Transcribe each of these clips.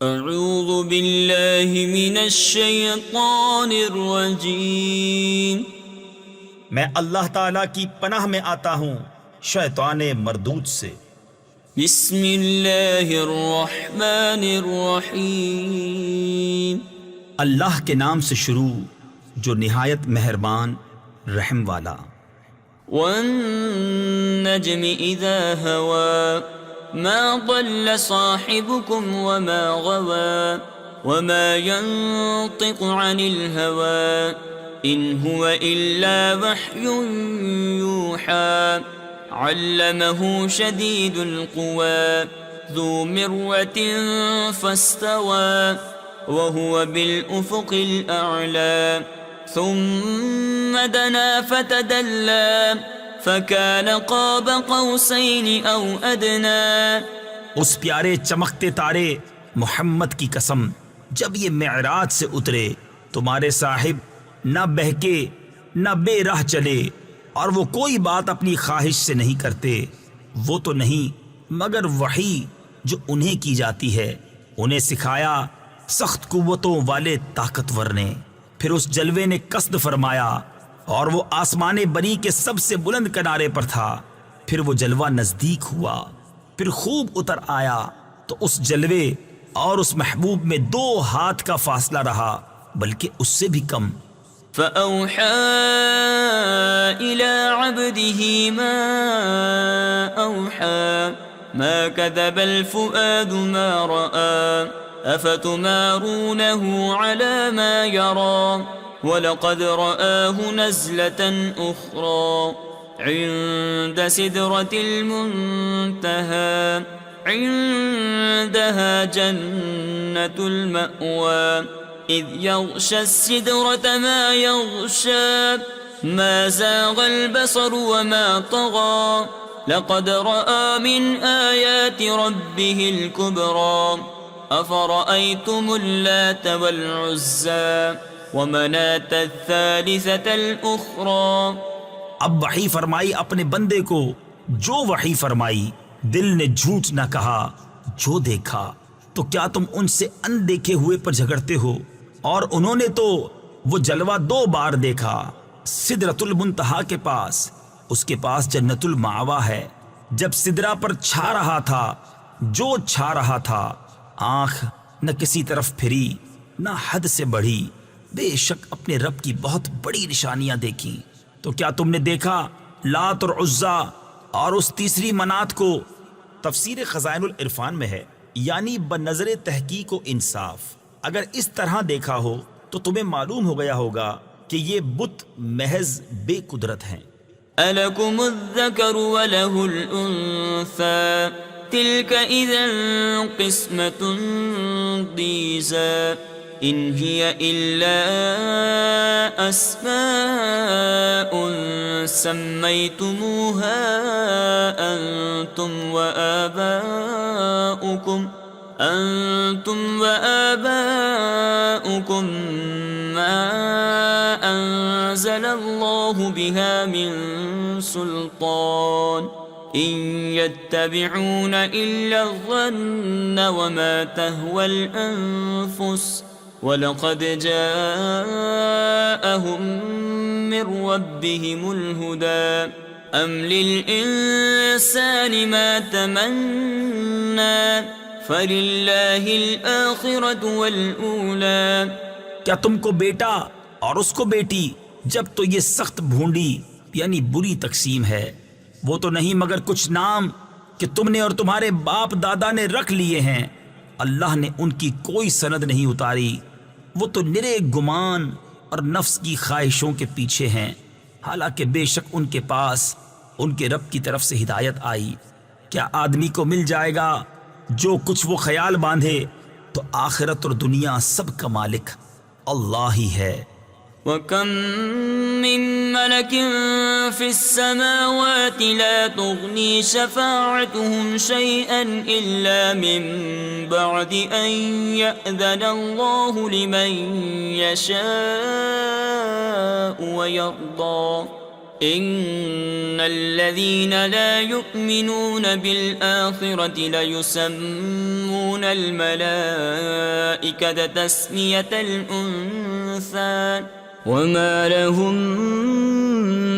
اعوذ باللہ من الشیطان الرجیم۔ میں اللہ تعالیٰ کی پناہ میں آتا ہوں شیطان مردود سے۔ بسم اللہ الرحمن الرحیم۔ اللہ کے نام سے شروع جو نہایت مہربان رحم والا۔ والنجم اذا ہوا ما ضل صاحبكم وما غوى وما ينطق عن الهوى إن هو إلا وحي يوحى علمه شديد القوى ذو مرة فاستوى وهو بالأفق الأعلى ثم دنا فتدلى فَكَانَ قَابَ قَوْسَيْنِ أَوْ أَدْنَى۔ اس پیارے چمکتے تارے محمد کی قسم، جب یہ معراج سے اترے تمہارے صاحب نہ بہکے نہ بے راہ چلے، اور وہ کوئی بات اپنی خواہش سے نہیں کرتے، وہ تو نہیں مگر وحی جو انہیں کی جاتی ہے۔ انہیں سکھایا سخت قوتوں والے طاقتور نے، پھر اس جلوے نے قصد فرمایا اور وہ آسمان بری کے سب سے بلند کنارے پر تھا۔ پھر وہ جلوہ نزدیک ہوا، پھر خوب اتر آیا تو اس جلوے اور اس محبوب میں 2 ہاتھ کا فاصلہ رہا، بلکہ اس سے بھی کم۔ فَأَوْحَى إِلَىٰ عَبْدِهِ مَا أَوْحَىٰ مَا كَذَبَ الْفُؤَادُ مَا رَأَىٰ أَفَتُمَارُونَهُ عَلَىٰ مَا يَرَىٰ وَلَقَدْ رَآهُ نَزْلَةً أُخْرَىٰ عِندَ سِدْرَةِ الْمُنتَهَىٰ عِندَهَا جَنَّةُ الْمَأْوَىٰ إِذْ يَغْشَى السِّدْرَةَ مَا يَغْشَىٰ مَا زَاغَ الْبَصَرُ وَمَا طَغَىٰ لَقَدْ رَآىٰ مِنْ آيَاتِ رَبِّهِ الْكُبْرَىٰ أَفَرَأَيْتُمُ اللَّاتَ وَالْعُزَّىٰ وَمَنَاةَ الثَّالِثَةَ الْأُخْرَىٰ۔ اب وحی فرمائی اپنے بندے کو، جو وحی فرمائی، دل نے جھوٹ نہ کہا، جو دیکھا تو کیا تم ان سے اندیکھے ہوئے پر جھگڑتے ہو؟ اور انہوں نے تو وہ جلوہ 2 بار دیکھا، سدرۃ المنتہا کے پاس، اس کے پاس جنت المأویٰ ہے۔ جب سدرہ پر چھا رہا تھا جو چھا رہا تھا، آنکھ نہ کسی طرف پھری نہ حد سے بڑھی، بے شک اپنے رب کی بہت بڑی نشانیاں دیکھیں۔ تو کیا تم نے دیکھا لات اور عزا اور اس تیسری منات کو؟ تفسیر خزائن العرفان میں ہے، یعنی بنظر تحقیق و انصاف اگر اس طرح دیکھا ہو تو تمہیں معلوم ہو گیا ہوگا کہ یہ بت محض بے قدرت ہیں۔ أَلَكُمُ الذَّكَرُ وَلَهُ الْأُنثَىٰ تِلْكَ إِذًا قِسْمَةٌ ضِیزَىٰ إِنْ هِيَ إِلَّا أَسْمَاءٌ سَمَّيْتُمُوهَا أَنْتُمْ وَآبَاؤُكُمْ مَا أَنزَلَ اللَّهُ بِهَا مِنْ سُلْطَانٍ إِنْ يَتَّبِعُونَ إِلَّا الظَّنَّ وَمَا تَهْوَى الْأَنفُسُ وَلَقَدْ جَاءَهُم مِّن رَّبِّهِمُ الْهُدَىٰ أَمْ لِلْإِنسَانِ مَا تَمَنَّىٰ فَلِلَّهِ الْآخِرَةُ وَالْأُولَىٰ۔ کیا تم کو بیٹا اور اس کو بیٹی، جب تو یہ سخت بھونڈی یعنی بری تقسیم ہے۔ وہ تو نہیں مگر کچھ نام کہ تم نے اور تمہارے باپ دادا نے رکھ لیے ہیں، اللہ نے ان کی کوئی سند نہیں اتاری، وہ تو نرے گمان اور نفس کی خواہشوں کے پیچھے ہیں، حالانکہ بے شک ان کے پاس ان کے رب کی طرف سے ہدایت آئی۔ کیا آدمی کو مل جائے گا جو کچھ وہ خیال باندھے؟ تو آخرت اور دنیا سب کا مالک اللہ ہی ہے۔ وَكَم مِّن مَّلَكٍ فِي السَّمَاوَاتِ لَا تُغْنِي شَفَاعَتُهُمْ شَيْئًا إِلَّا مِن بَعْدِ أَن يَأْذَنَ اللَّهُ لِمَن يَشَاءُ وَيَرْضَىٰ إن الذين لا يؤمنون بالآخرة ليسمون الملائكة تسمية الأنثى وما لهم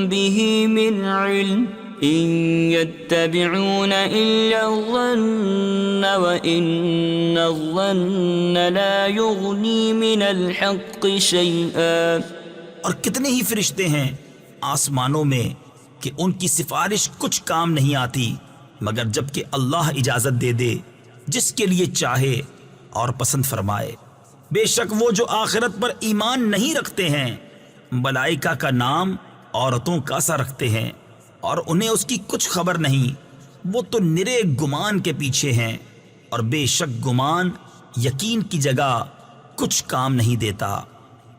به من علم إن يتبعون إلا الظن وإن الظن لا يغني من الحق شيئا. اور کتنے ہی فرشتے ہیں آسمانوں میں کہ ان کی سفارش کچھ کام نہیں آتی مگر جب کہ اللہ اجازت دے دے جس کے لیے چاہے اور پسند فرمائے. بے شک وہ جو آخرت پر ایمان نہیں رکھتے ہیں ملائکہ کا نام عورتوں کا سا رکھتے ہیں اور انہیں اس کی کچھ خبر نہیں. وہ تو نرے گمان کے پیچھے ہیں اور بے شک گمان یقین کی جگہ کچھ کام نہیں دیتا.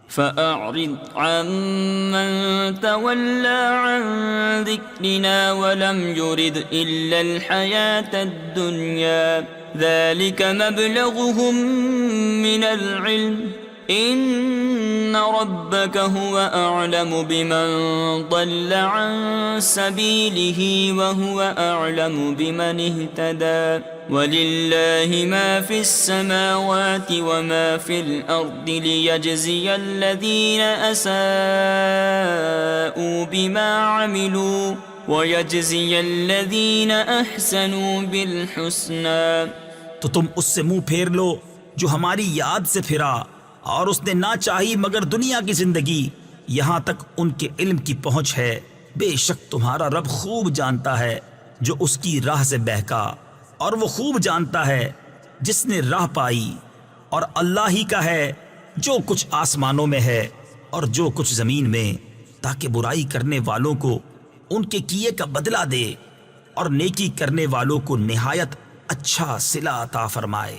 فأعرض عمن تولى عن ذكرنا ولم يرد إلا الحياة الدنيا ذلك مبلغهم من العلم إن ربك هو أعلم بمن ضل عن سبيله وهو أعلم بمن اهتدى ولله ما في السماوات وما في الأرض ليجزي الذين أساءوا بما عملوا ويجزي الذين أحسنوا بالحسنى. تو تم اس سے منہ پھیر لو جو ہماری یاد سے پھرا اور اس نے نہ چاہی مگر دنیا کی زندگی یہاں تک ان کے علم کی پہنچ ہے. بے شک تمہارا رب خوب جانتا ہے جو اس کی راہ سے بہکا اور وہ خوب جانتا ہے جس نے راہ پائی. اور اللہ ہی کا ہے جو کچھ آسمانوں میں ہے اور جو کچھ زمین میں تاکہ برائی کرنے والوں کو ان کے کیے کا بدلہ دے اور نیکی کرنے والوں کو نہایت اچھا صلہ عطا فرمائے.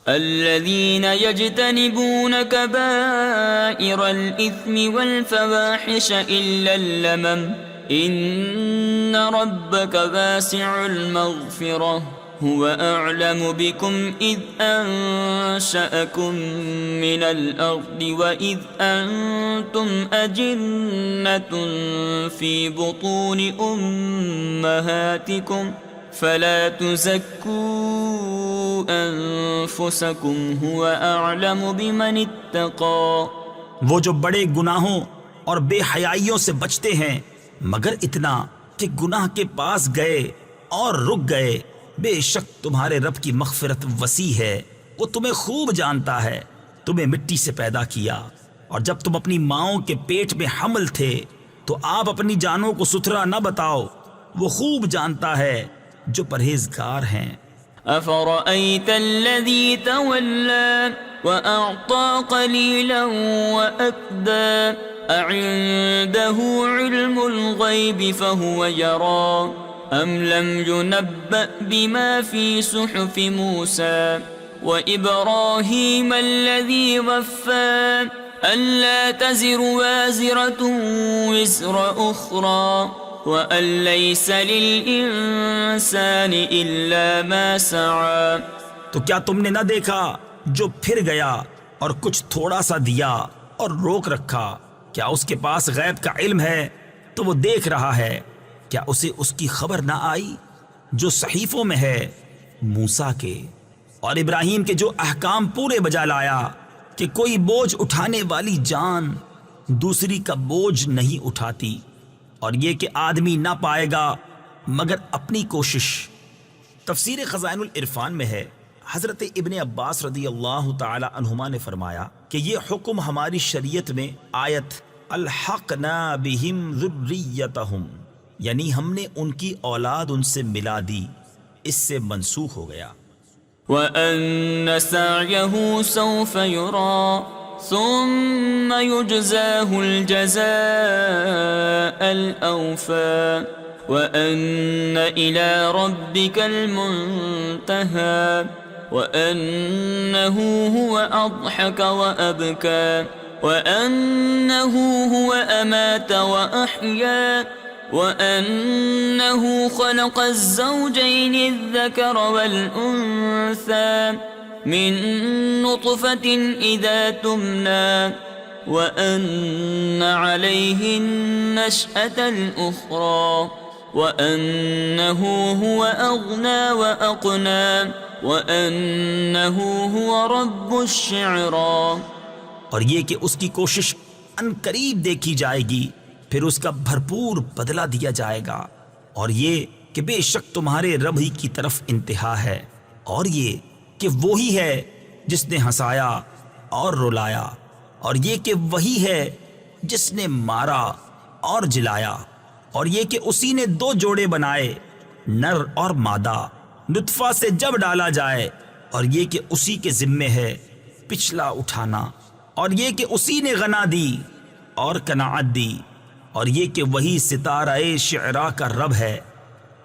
الذين يجتنبون كبائر الإثم والفواحش إلا اللمم إن ربك واسع المغفرة هو أعلم بكم إذ أنشأكم من الأرض وإذ أنتم أجنة في بطون أمهاتكم فلا تزكوا أنفسكم هو أعلم بمن اتقى. وہ جو بڑے گناہوں اور بے حیائیوں سے بچتے ہیں مگر اتنا کہ گناہ کے پاس گئے اور رک گئے. بے شک تمہارے رب کی مغفرت وسیع ہے. وہ تمہیں خوب جانتا ہے. تمہیں مٹی سے پیدا کیا اور جب تم اپنی ماؤں کے پیٹ میں حمل تھے تو آپ اپنی جانوں کو ستھرا نہ بتاؤ. وہ خوب جانتا ہے جو پرہیزگار ہیں. أفرأيت الذي تولى وأعطى قليلا وأكدى أعنده علم الغيب فهو يرى أم لم ينبأ بما في صحف موسى وإبراهيم الذي وفى ألا تزر وازرة وزر أخرى وَأَن لَيْسَ لِلْإِنسَانِ إِلَّا مَا سَعَى. تو کیا تم نے نہ دیکھا جو پھر گیا اور کچھ تھوڑا سا دیا اور روک رکھا؟ کیا اس کے پاس غیب کا علم ہے تو وہ دیکھ رہا ہے؟ کیا اسے اس کی خبر نہ آئی جو صحیفوں میں ہے موسیٰ کے اور ابراہیم کے جو احکام پورے بجا لایا کہ کوئی بوجھ اٹھانے والی جان دوسری کا بوجھ نہیں اٹھاتی اور یہ کہ آدمی نہ پائے گا مگر اپنی کوشش. تفسیر خزائن العرفان میں ہے حضرت ابن عباس رضی اللہ تعالی عنہما نے فرمایا کہ یہ حکم ہماری شریعت میں آیت الحقنا بہم ذریتہم یعنی ہم نے ان کی اولاد ان سے ملا دی اس سے منسوخ ہو گیا. وَأَنَّ سَعْيَهُ سَوْفَ يُرَى ثم يجزاه الجزاء الأوفى وأن إلى ربك المنتهى وأنه هو أضحك وأبكى وأنه هو أمات وأحيا وأنه خلق الزوجين الذكر والأنثى من نطفة إذا تمنى وأن عليه النشأة الأخرى وأنه هو أغنى وأقنى وأنه هو رب الشعرى. اور یہ کہ اس کی کوشش ان قریب دیکھی جائے گی، پھر اس کا بھرپور بدلہ دیا جائے گا، اور یہ کہ بے شک تمہارے رب ہی کی طرف انتہا ہے، اور یہ کہ وہی ہے جس نے ہنسایا اور رلایا، اور یہ کہ وہی ہے جس نے مارا اور جلایا، اور یہ کہ اسی نے دو جوڑے بنائے، نر اور مادہ، نطفہ سے جب ڈالا جائے، اور یہ کہ اسی کے ذمے ہے پچھلا اٹھانا، اور یہ کہ اسی نے غنا دی اور قناعت دی، اور یہ کہ وہی ستارہ شعراء کا رب ہے.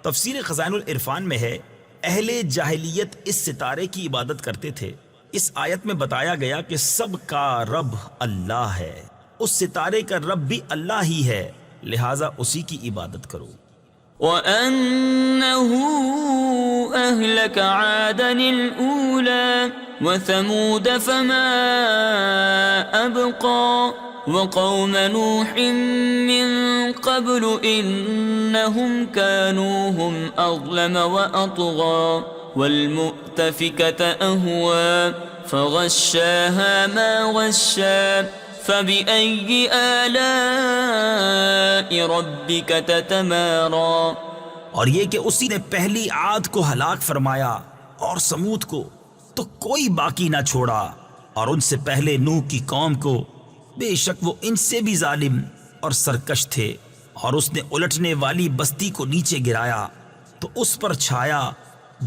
تفسیر خزائن العرفان میں ہے اہل جاہلیت اس ستارے کی عبادت کرتے تھے. اس آیت میں بتایا گیا کہ سب کا رب اللہ ہے، اس ستارے کا رب بھی اللہ ہی ہے، لہٰذا اسی کی عبادت کرو. وَأَنَّهُ أَهْلَكَ عَادًا الْأُولَى وَثَمُودَ فَمَا أَبْقَى وَقَوْمَ نُوحٍ مِّن قَبْلُ إِنَّهُمْ كَانُوا هُمْ أَظْلَمَ وَأَطْغَى وَالْمُؤْتَفِكَةَ أَهْوَى فَغَشَّاهَا مَا غَشَّى فَبِأَيِّ آلَاءِ رَبِّكَ تَتَمَارَى. اور یہ کہ اسی نے پہلی عاد کو ہلاک فرمایا اور سمود کو تو کوئی باقی نہ چھوڑا، اور ان سے پہلے نوح کی قوم کو، بے شک وہ ان سے بھی ظالم اور سرکش تھے، اور اس نے الٹنے والی بستی کو نیچے گرایا تو اس پر چھایا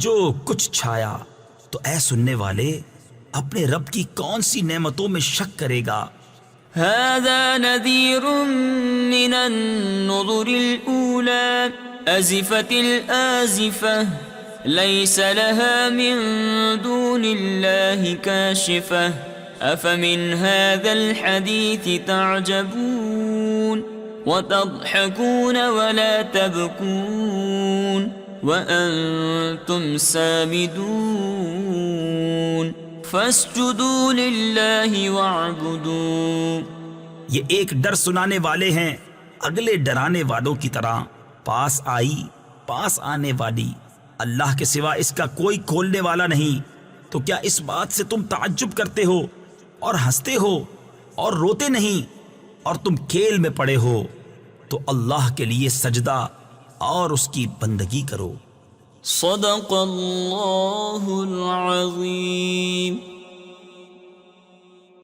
جو کچھ چھایا. تو اے سننے والے، اپنے رب کی کون سی نعمتوں میں شک کرے گا؟ هذا نذير من النذر الأولى أزفت الآزفة ليس لها من دون الله كاشفة أفمن هذا الحديث تعجبون وتضحكون ولا تبكون وأنتم سامدون فاسجدوا للہ واعبدوا. یہ ایک ڈر سنانے والے ہیں اگلے ڈرانے والوں کی طرح. پاس آئی، پاس آنے والی، اللہ کے سوا اس کا کوئی کھولنے والا نہیں. تو کیا اس بات سے تم تعجب کرتے ہو اور ہنستے ہو اور روتے نہیں، اور تم کھیل میں پڑے ہو؟ تو اللہ کے لیے سجدہ اور اس کی بندگی کرو. صدق اللہ العظیم.